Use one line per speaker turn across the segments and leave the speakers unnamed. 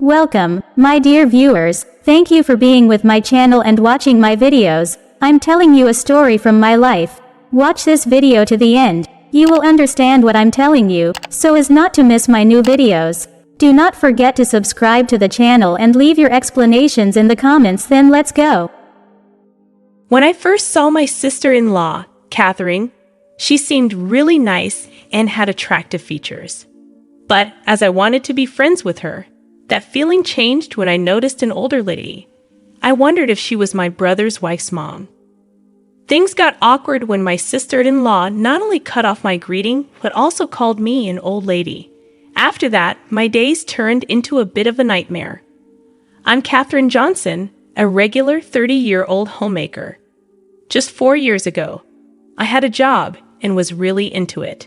Welcome, my dear viewers. Thank you for being with my channel and watching my videos. I'm telling you a story from my life. Watch this video to the end. You will understand what I'm telling you, so as not to miss my new videos. Do not forget to subscribe to the channel and leave your explanations in the comments. Then let's go.
When I first saw my sister-in-law, Catherine, she seemed really nice and had attractive features. But as I wanted to be friends with her, that feeling changed when I noticed an older lady. I wondered if she was my brother's wife's mom. Things got awkward when my sister-in-law not only cut off my greeting, but also called me an old lady. After that, my days turned into a bit of a nightmare. I'm Catherine Johnson, a regular 30-year-old homemaker. Just 4 years ago, I had a job and was really into it.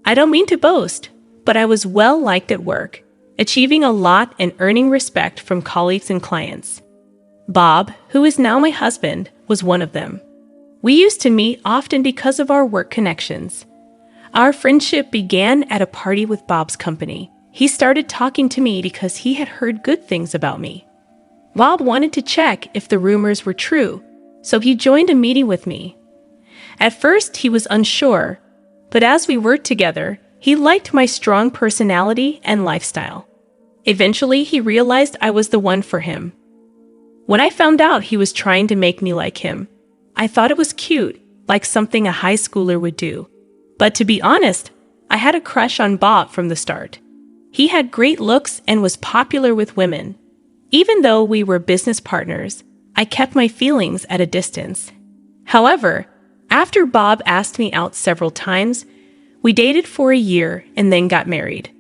I don't mean to boast, but I was well liked at work, achieving a lot and earning respect from colleagues and clients. Bob, who is now my husband, was one of them. We used to meet often because of our work connections. Our friendship began at a party with Bob's company. He started talking to me because he had heard good things about me. Bob wanted to check if the rumors were true, so he joined a meeting with me. At first, he was unsure, but as we worked together, he liked my strong personality and lifestyle. Eventually, he realized I was the one for him. When I found out he was trying to make me like him, I thought it was cute, like something a high schooler would do. But to be honest, I had a crush on Bob from the start. He had great looks and was popular with women. Even though we were business partners, I kept my feelings at a distance. However, after Bob asked me out several times, we dated for a year and then got married.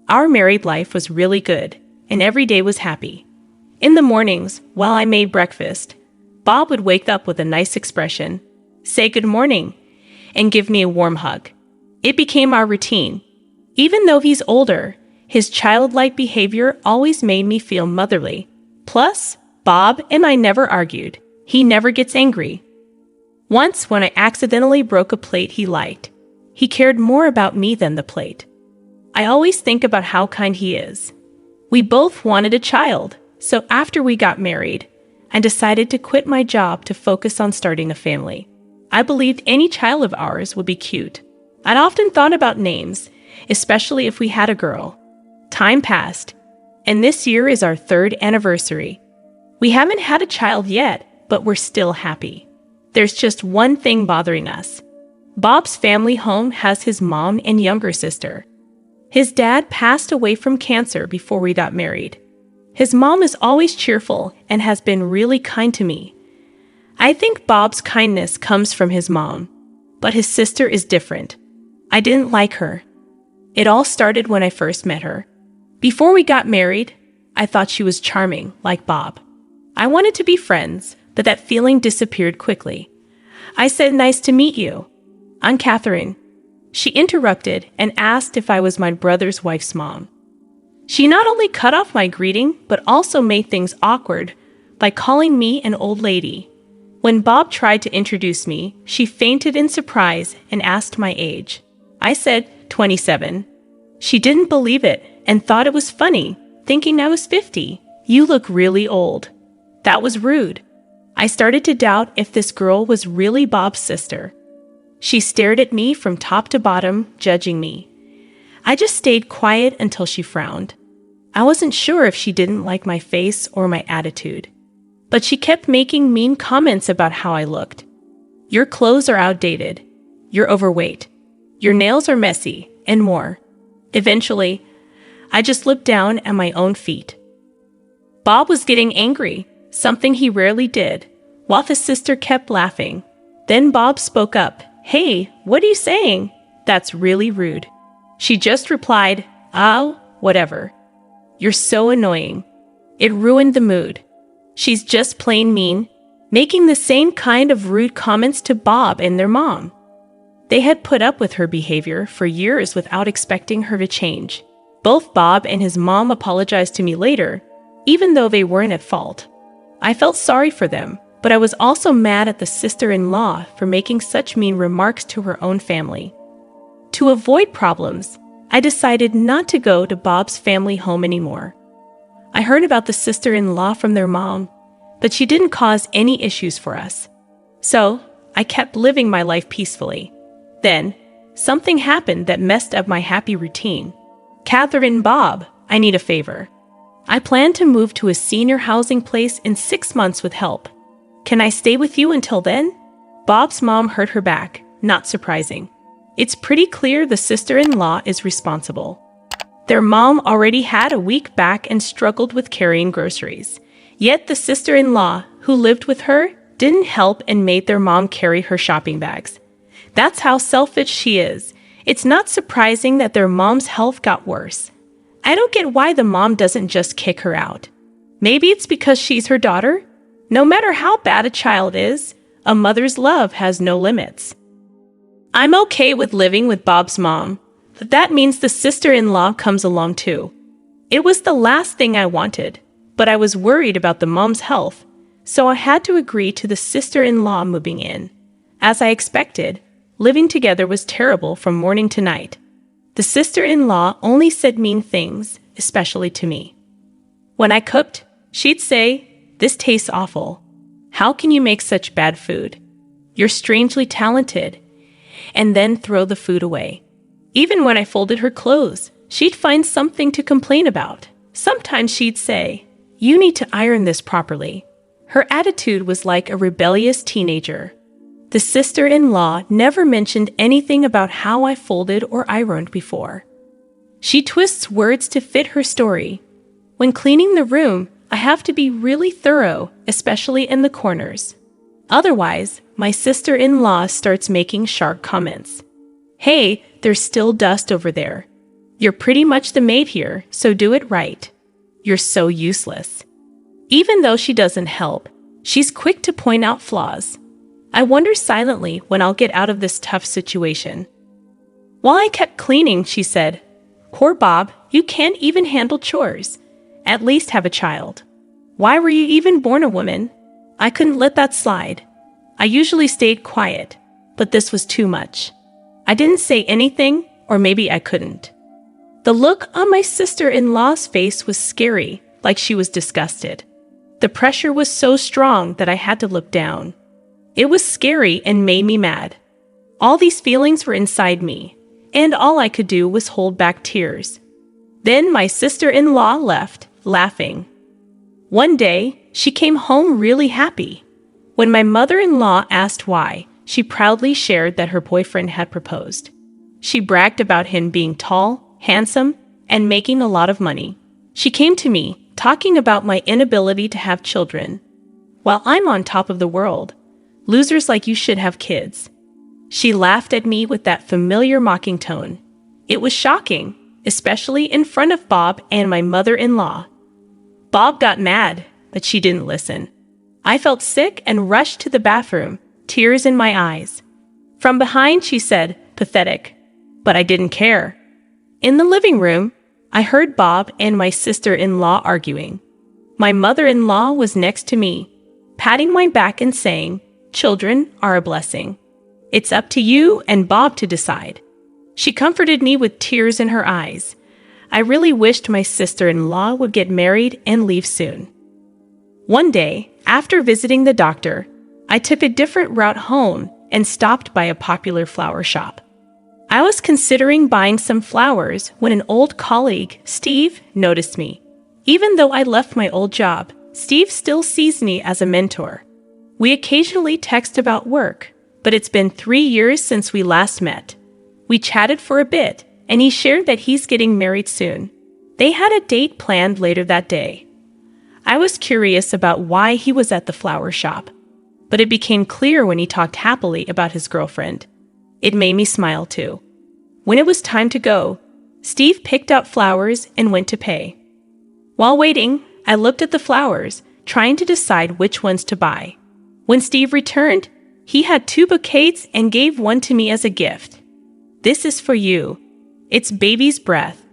Our married life was really good, and every day was happy. In the mornings, while I made breakfast, Bob would wake up with a nice expression, say good morning, and give me a warm hug. It became our routine. Even though he's older, his childlike behavior always made me feel motherly. Plus, Bob and I never argued. He never gets angry. Once, when I accidentally broke a plate he liked, he cared more about me than the plate. I always think about how kind he is. We both wanted a child, so after we got married, I decided to quit my job to focus on starting a family. I believed any child of ours would be cute. I'd often thought about names, especially if we had a girl. Time passed, and this year is our 3rd anniversary. We haven't had a child yet, but we're still happy. There's just one thing bothering us. Bob's family home has his mom and younger sister. His dad passed away from cancer before we got married. His mom is always cheerful and has been really kind to me. I think Bob's kindness comes from his mom, but his sister is different. I didn't like her. It all started when I first met her. Before we got married, I thought she was charming, like Bob. I wanted to be friends, but that feeling disappeared quickly. I said, "Nice to meet you. I'm Catherine." She interrupted and asked if I was my brother's wife's mom. She not only cut off my greeting, but also made things awkward by calling me an old lady. When Bob tried to introduce me, she fainted in surprise and asked my age. I said 27. She didn't believe it and thought it was funny, thinking I was 50. "You look really old." That was rude. I started to doubt if this girl was really Bob's sister. She stared at me from top to bottom, judging me. I just stayed quiet until she frowned. I wasn't sure if she didn't like my face or my attitude. But she kept making mean comments about how I looked. "Your clothes are outdated. You're overweight. Your nails are messy," and more. Eventually, I just looked down at my own feet. Bob was getting angry, something he rarely did, while his sister kept laughing. Then Bob spoke up. "Hey, what are you saying? That's really rude." She just replied, "Oh, whatever. You're so annoying." It ruined the mood. She's just plain mean, making the same kind of rude comments to Bob and their mom. They had put up with her behavior for years without expecting her to change. Both Bob and his mom apologized to me later, even though they weren't at fault. I felt sorry for them, but I was also mad at the sister-in-law for making such mean remarks to her own family. To avoid problems, I decided not to go to Bob's family home anymore. I heard about the sister-in-law from their mom, but she didn't cause any issues for us. So, I kept living my life peacefully. Then, something happened that messed up my happy routine. Catherine, Bob, I need a favor. I plan to move to a senior housing place in 6 months with help. Can I stay with you until then? Bob's mom hurt her back, not surprising. It's pretty clear the sister-in-law is responsible. Their mom already had a weak back and struggled with carrying groceries. Yet the sister-in-law, who lived with her, didn't help and made their mom carry her shopping bags. That's how selfish she is. It's not surprising that their mom's health got worse. I don't get why the mom doesn't just kick her out. Maybe it's because she's her daughter? No matter how bad a child is, a mother's love has no limits. I'm okay with living with Bob's mom, but that means the sister-in-law comes along too. It was the last thing I wanted, but I was worried about the mom's health, so I had to agree to the sister-in-law moving in. As I expected, living together was terrible from morning to night. The sister-in-law only said mean things, especially to me. When I cooked, she'd say, "This tastes awful. How can you make such bad food? You're strangely talented," and then throw the food away. Even when I folded her clothes, she'd find something to complain about. Sometimes she'd say, "You need to iron this properly." Her attitude was like a rebellious teenager. The sister-in-law never mentioned anything about how I folded or ironed before. She twists words to fit her story. When cleaning the room, I have to be really thorough, especially in the corners. Otherwise, my sister-in-law starts making sharp comments. "Hey, there's still dust over there. You're pretty much the maid here, so do it right. You're so useless." Even though she doesn't help, she's quick to point out flaws. I wonder silently when I'll get out of this tough situation. While I kept cleaning, she said, "Poor Bob, you can't even handle chores. At least have a child. Why were you even born a woman?" I couldn't let that slide. I usually stayed quiet, but this was too much. I didn't say anything, or maybe I couldn't. The look on my sister-in-law's face was scary, like she was disgusted. The pressure was so strong that I had to look down. It was scary and made me mad. All these feelings were inside me, and all I could do was hold back tears. Then my sister-in-law left, laughing. One day, she came home really happy. When my mother-in-law asked why, she proudly shared that her boyfriend had proposed. She bragged about him being tall, handsome, and making a lot of money. She came to me, talking about my inability to have children. While I'm on top of the world, losers like you should have kids. She laughed at me with that familiar mocking tone. It was shocking, especially in front of Bob and my mother-in-law. Bob got mad, but she didn't listen. I felt sick and rushed to the bathroom, tears in my eyes. From behind, she said, "Pathetic," but I didn't care. In the living room, I heard Bob and my sister-in-law arguing. My mother-in-law was next to me, patting my back and saying, "Children are a blessing. It's up to you and Bob to decide." She comforted me with tears in her eyes. I really wished my sister-in-law would get married and leave soon. One day, after visiting the doctor, I took a different route home and stopped by a popular flower shop. I was considering buying some flowers when an old colleague, Steve, noticed me. Even though I left my old job, Steve still sees me as a mentor. We occasionally text about work, but it's been 3 years since we last met. We chatted for a bit, and he shared that he's getting married soon. They had a date planned later that day. I was curious about why he was at the flower shop, but it became clear when he talked happily about his girlfriend. It made me smile too. When it was time to go, Steve picked out flowers and went to pay. While waiting, I looked at the flowers, trying to decide which ones to buy. When Steve returned, he had 2 bouquets and gave one to me as a gift. "This is for you. It's baby's breath,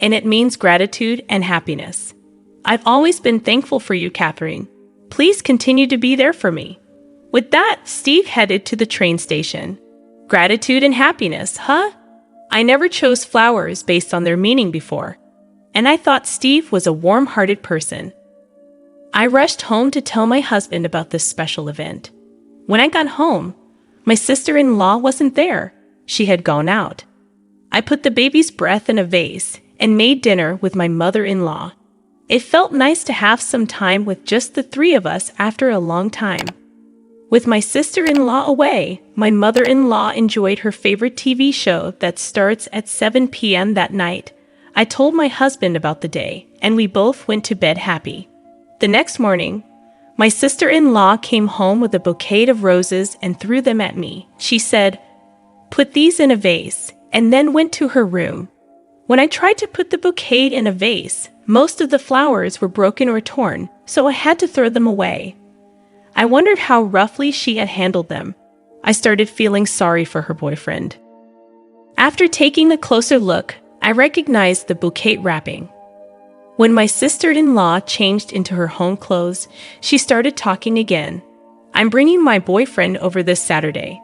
and it means gratitude and happiness. I've always been thankful for you, Catherine. Please continue to be there for me." With that, Steve headed to the train station. Gratitude and happiness, huh? I never chose flowers based on their meaning before. and I thought Steve was a warm-hearted person. I rushed home to tell my husband about this special event. When I got home, my sister-in-law wasn't there. She had gone out. I put the baby's breath in a vase and made dinner with my mother-in-law. It felt nice to have some time with just the three of us after a long time. With my sister-in-law away, my mother-in-law enjoyed her favorite TV show that starts at 7 p.m. that night. I told my husband about the day, and we both went to bed happy. The next morning, my sister-in-law came home with a bouquet of roses and threw them at me. She said, "Put these in a vase," and then went to her room. When I tried to put the bouquet in a vase, most of the flowers were broken or torn, so I had to throw them away. I wondered how roughly she had handled them. I started feeling sorry for her boyfriend. After taking a closer look, I recognized the bouquet wrapping. When my sister-in-law changed into her home clothes, she started talking again. "I'm bringing my boyfriend over this Saturday.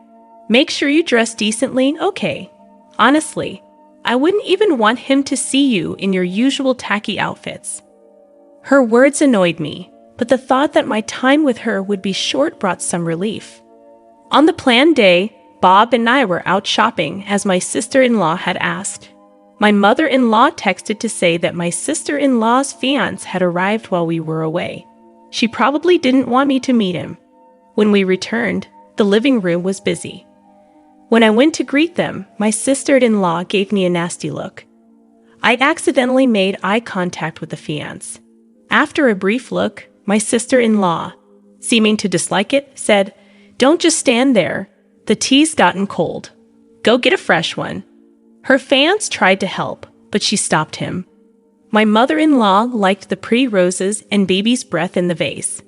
Make sure you dress decently, okay? Honestly, I wouldn't even want him to see you in your usual tacky outfits." Her words annoyed me, but the thought that my time with her would be short brought some relief. On the planned day, Bob and I were out shopping as my sister-in-law had asked. My mother-in-law texted to say that my sister-in-law's fiancé had arrived while we were away. She probably didn't want me to meet him. When we returned, the living room was busy. When I went to greet them, my sister-in-law gave me a nasty look. I'd accidentally made eye contact with the fiancé. After a brief look, my sister-in-law, seeming to dislike it, said, "Don't just stand there. The tea's gotten cold. Go get a fresh one." Her fiancé tried to help, but she stopped him. My mother-in-law liked the pretty roses and baby's breath in the vase.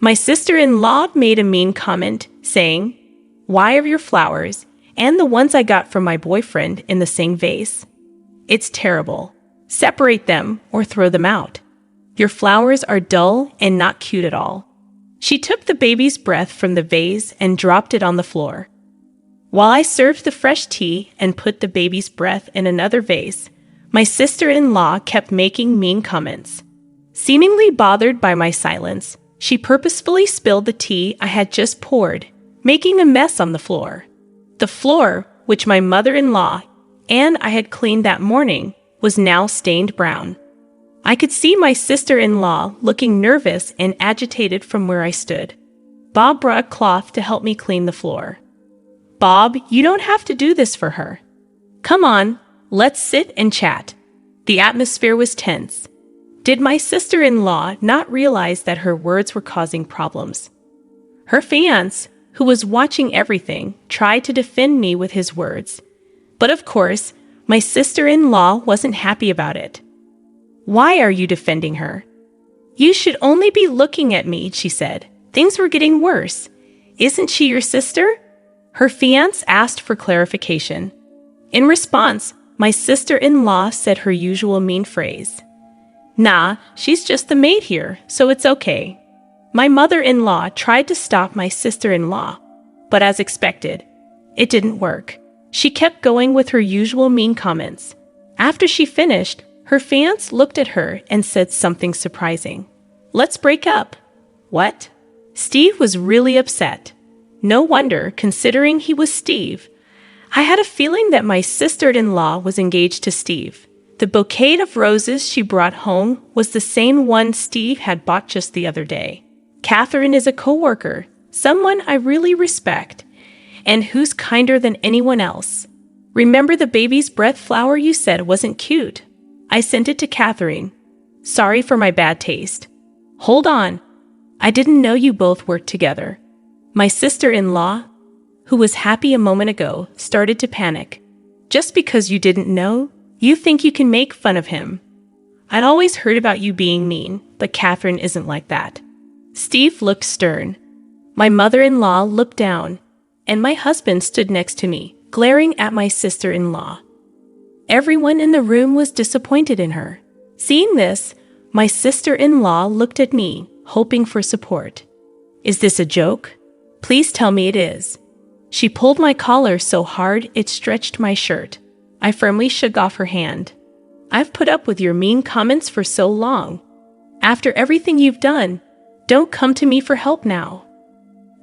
My sister-in-law made a mean comment, saying, "Why are your flowers and the ones I got from my boyfriend in the same vase? It's terrible. Separate them or throw them out. Your flowers are dull and not cute at all." She took the baby's breath from the vase and dropped it on the floor. While I served the fresh tea and put the baby's breath in another vase, my sister-in-law kept making mean comments. Seemingly bothered by my silence, she purposefully spilled the tea I had just poured, making a mess on the floor. The floor, which my mother-in-law and I had cleaned that morning, was now stained brown. I could see my sister-in-law looking nervous and agitated from where I stood. Bob brought a cloth to help me clean the floor. "Bob, you don't have to do this for her. Come on, let's sit and chat." The atmosphere was tense. Did my sister-in-law not realize that her words were causing problems? Her fiancé, who was watching everything, tried to defend me with his words. But of course, my sister-in-law wasn't happy about it. "Why are you defending her?" "You should only be looking at me," she said. "Things were getting worse. Isn't she your sister?" Her fiancé asked for clarification. In response, my sister-in-law said her usual mean phrase. "Nah, she's just the maid here, so it's okay." My mother-in-law tried to stop my sister-in-law, but as expected, it didn't work. She kept going with her usual mean comments. After she finished, her fiancé looked at her and said something surprising. "Let's break up." What? Steve was really upset. No wonder, considering he was Steve. I had a feeling that my sister-in-law was engaged to Steve. The bouquet of roses she brought home was the same one Steve had bought just the other day. Catherine is a coworker, someone I really respect, and who's kinder than anyone else. "Remember the baby's breath flower you said wasn't cute? I sent it to Catherine. Sorry for my bad taste." "Hold on. I didn't know you both worked together." My sister-in-law, who was happy a moment ago, started to panic. "Just because you didn't know, you think you can make fun of him. I'd always heard about you being mean, but Catherine isn't like that." Steve looked stern. My mother-in-law looked down, and my husband stood next to me, glaring at my sister-in-law. Everyone in the room was disappointed in her. Seeing this, my sister-in-law looked at me, hoping for support. "Is this a joke? Please tell me it is." She pulled my collar so hard it stretched my shirt. I firmly shook off her hand. I've put up with your mean comments for so long. After everything you've done, don't come to me for help now."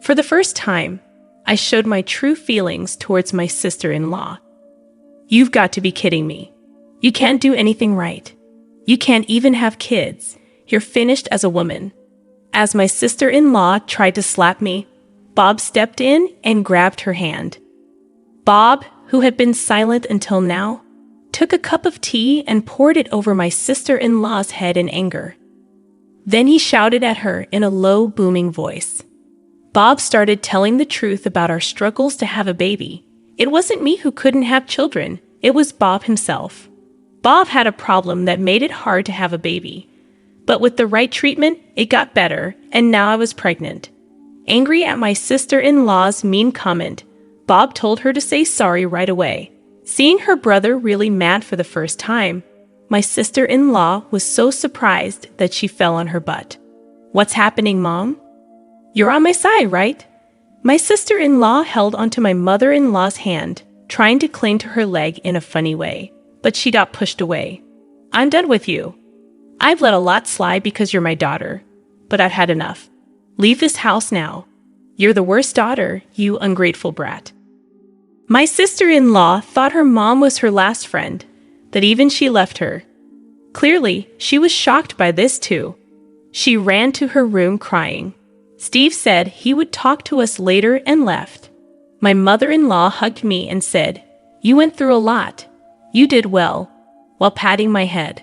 For the first time, I showed my true feelings towards my sister-in-law. "You've got to be kidding me. You can't do anything right. You can't even have kids. You're finished as a woman." As my sister-in-law tried to slap me, Bob stepped in and grabbed her hand. Bob, who had been silent until now, took a cup of tea and poured it over my sister-in-law's head in anger. Then he shouted at her in a low, booming voice. Bob started telling the truth about our struggles to have a baby. It wasn't me who couldn't have children, it was Bob himself. Bob had a problem that made it hard to have a baby. But with the right treatment, it got better, and now I was pregnant. Angry at my sister-in-law's mean comment, Bob told her to say sorry right away. Seeing her brother really mad for the first time, my sister-in-law was so surprised that she fell on her butt. "What's happening, Mom? You're on my side, right?" My sister-in-law held onto my mother-in-law's hand, trying to cling to her leg in a funny way, but she got pushed away. "I'm done with you. I've let a lot slide because you're my daughter, but I've had enough. Leave this house now. You're the worst daughter, you ungrateful brat." My sister-in-law thought her mom was her last friend, that even she left her. Clearly, she was shocked by this too. She ran to her room crying. Steve said he would talk to us later and left. My mother-in-law hugged me and said, "You went through a lot. You did well," while patting my head.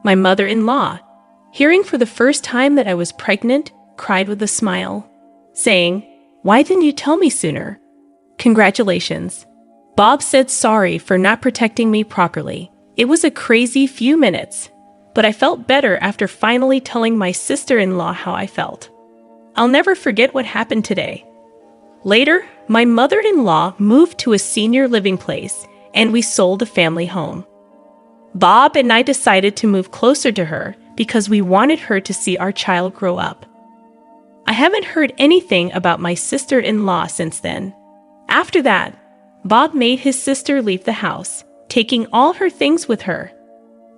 My mother-in-law, hearing for the first time that I was pregnant, cried with a smile, saying, "Why didn't you tell me sooner?" Congratulations. Bob said sorry for not protecting me properly. It was a crazy few minutes, but I felt better after finally telling my sister-in-law how I felt. I'll never forget what happened today. Later, my mother-in-law moved to a senior living place, and we sold a family home. Bob and I decided to move closer to her because we wanted her to see our child grow up. I haven't heard anything about my sister-in-law since then. After that, Bob made his sister leave the house, taking all her things with her.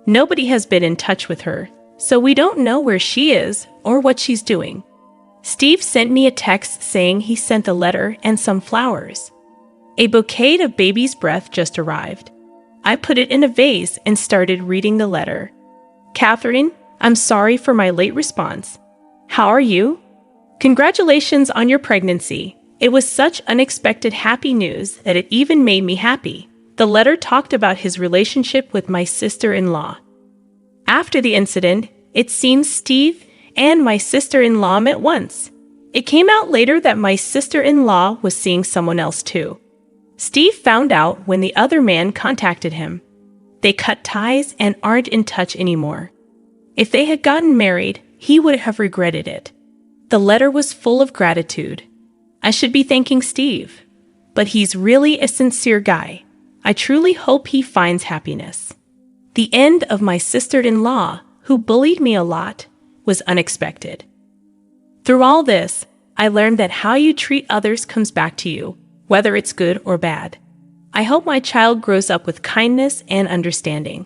Nobody has been in touch with her, so we don't know where she is or what she's doing. Steve sent me a text saying he sent a letter and some flowers. A bouquet of baby's breath just arrived. I put it in a vase and started reading the letter. "Catherine, I'm sorry for my late response. How are you? Congratulations on your pregnancy. It was such unexpected happy news that it even made me happy." The letter talked about his relationship with my sister-in-law. After the incident, it seems Steve and my sister-in-law met once. It came out later that my sister-in-law was seeing someone else too. Steve found out when the other man contacted him. They cut ties and aren't in touch anymore. If they had gotten married, he would have regretted it. The letter was full of gratitude. I should be thanking Steve, but he's really a sincere guy. I truly hope he finds happiness. The end of my sister-in-law, who bullied me a lot, was unexpected. Through all this, I learned that how you treat others comes back to you, whether it's good or bad. I hope my child grows up with kindness and understanding.